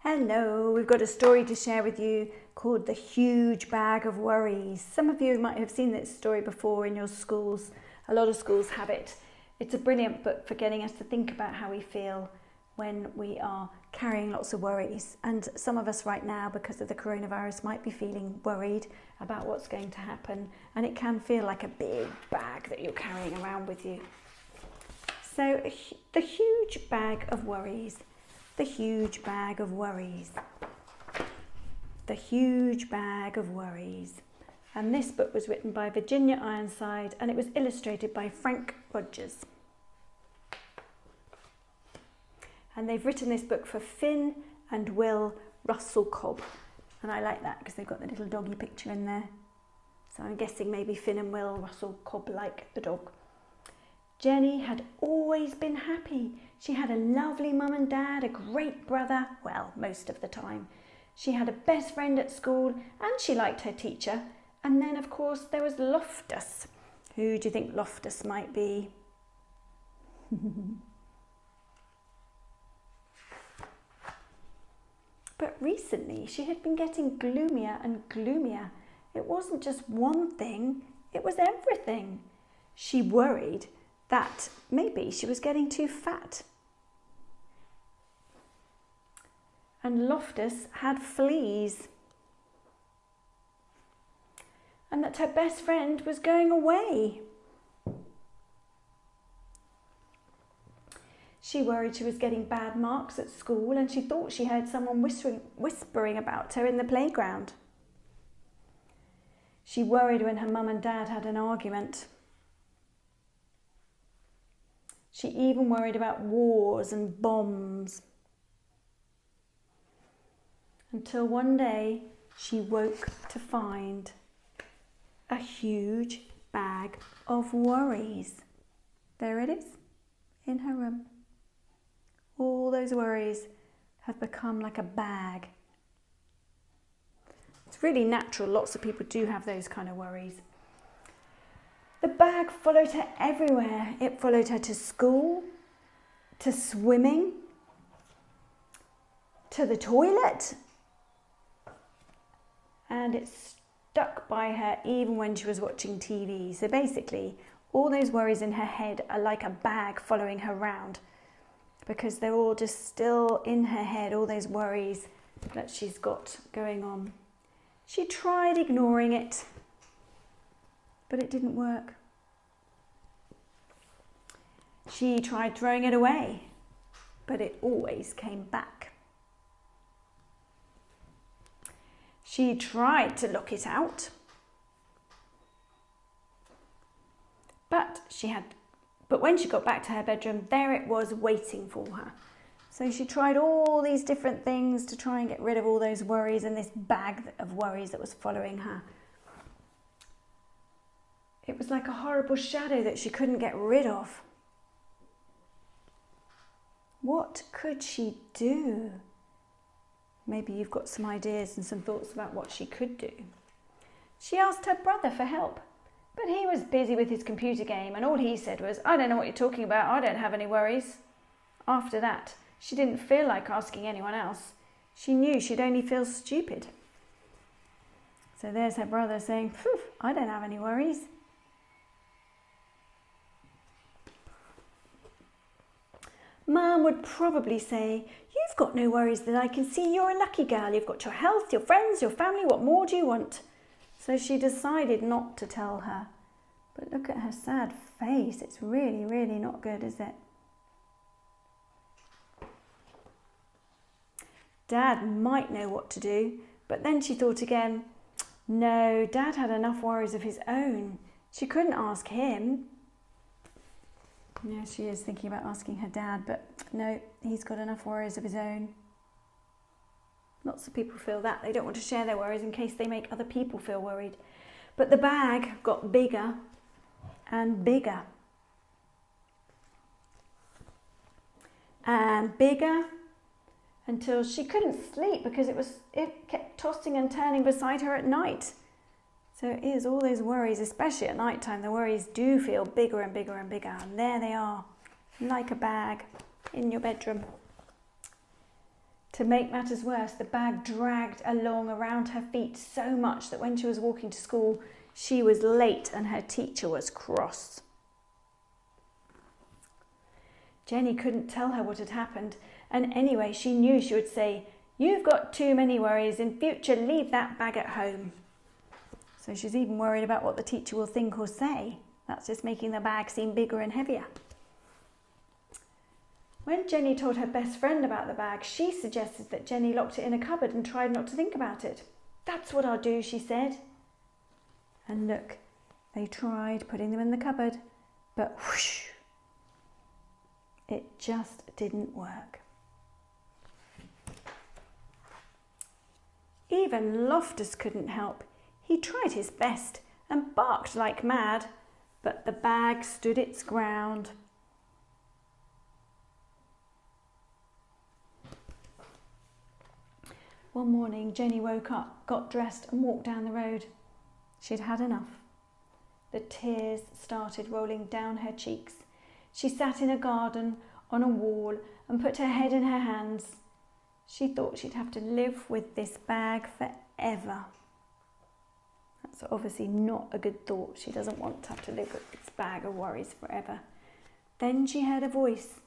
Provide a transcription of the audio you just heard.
Hello, we've got a story to share with you called The Huge Bag of Worries. Some of you might have seen this story before in your schools. A lot of schools have it. It's a brilliant book for getting us to think about how we feel when we are carrying lots of worries. And some of us right now, because of the coronavirus, might be feeling worried about what's going to happen. And it can feel like a big bag that you're carrying around with you. So, The Huge Bag of Worries. The Huge Bag of Worries. The Huge Bag of Worries. And this book was written by Virginia Ironside and it was illustrated by Frank Rogers. And they've written this book for Finn and Will Russell Cobb. And I like that because they've got the little doggy picture in there. So I'm guessing maybe Finn and Will Russell Cobb like the dog. Jenny had always been happy. She had a lovely mum and dad, a great brother, well, most of the time. She had a best friend at school and she liked her teacher. And then, of course, there was Loftus. Who do you think Loftus might be? But recently, she had been getting gloomier and gloomier. It wasn't just one thing, it was everything. She worried that maybe she was getting too fat. And Loftus had fleas. And that her best friend was going away. She worried she was getting bad marks at school and she thought she heard someone whispering about her in the playground. She worried when her mum and dad had an argument. She even worried about wars and bombs. Until one day she woke to find a huge bag of worries. There it is, in her room. All those worries have become like a bag. It's really natural, lots of people do have those kind of worries. The bag followed her everywhere. It followed her to school, to swimming, to the toilet, and it stuck by her even when she was watching TV. So basically, all those worries in her head are like a bag following her around because they're all just still in her head, all those worries that she's got going on. She tried ignoring it, but it didn't work. She tried throwing it away, but it always came back. She tried to lock it out, but when she got back to her bedroom, there it was waiting for her. So she tried all these different things to try and get rid of all those worries and this bag of worries that was following her. It was like a horrible shadow that she couldn't get rid of. What could she do? Maybe you've got some ideas and some thoughts about what she could do. She asked her brother for help, but he was busy with his computer game and all he said was, "I don't know what you're talking about, I don't have any worries." After that, she didn't feel like asking anyone else. She knew she'd only feel stupid. So there's her brother saying, "Phew, I don't have any worries." Mum would probably say, "You've got no worries that I can see. You're a lucky girl. You've got your health, your friends, your family. What more do you want?" So she decided not to tell her. But look at her sad face. It's really, really not good, is it? Dad might know what to do, but then she thought again, no, Dad had enough worries of his own. She couldn't ask him. Yeah, she is thinking about asking her dad, but no, he's got enough worries of his own. Lots of people feel that. They don't want to share their worries in case they make other people feel worried. But the bag got bigger and bigger. And bigger until she couldn't sleep because it kept tossing and turning beside her at night. So it is all those worries, especially at night time, the worries do feel bigger and bigger and bigger. And there they are, like a bag in your bedroom. To make matters worse, the bag dragged along around her feet so much that when she was walking to school, she was late and her teacher was cross. Jenny couldn't tell her what had happened, and anyway she knew she would say, "You've got too many worries. In future, leave that bag at home." So she's even worried about what the teacher will think or say. That's just making the bag seem bigger and heavier. When Jenny told her best friend about the bag, she suggested that Jenny locked it in a cupboard and tried not to think about it. "That's what I'll do," she said. And look, they tried putting them in the cupboard, but whoosh, it just didn't work. Even Loftus couldn't help. He tried his best and barked like mad, but the bag stood its ground. One morning, Jenny woke up, got dressed and walked down the road. She'd had enough. The tears started rolling down her cheeks. She sat in a garden on a wall and put her head in her hands. She thought she'd have to live with this bag forever. That's obviously not a good thought. She doesn't want to have to live with this bag of worries forever. Then she heard a voice.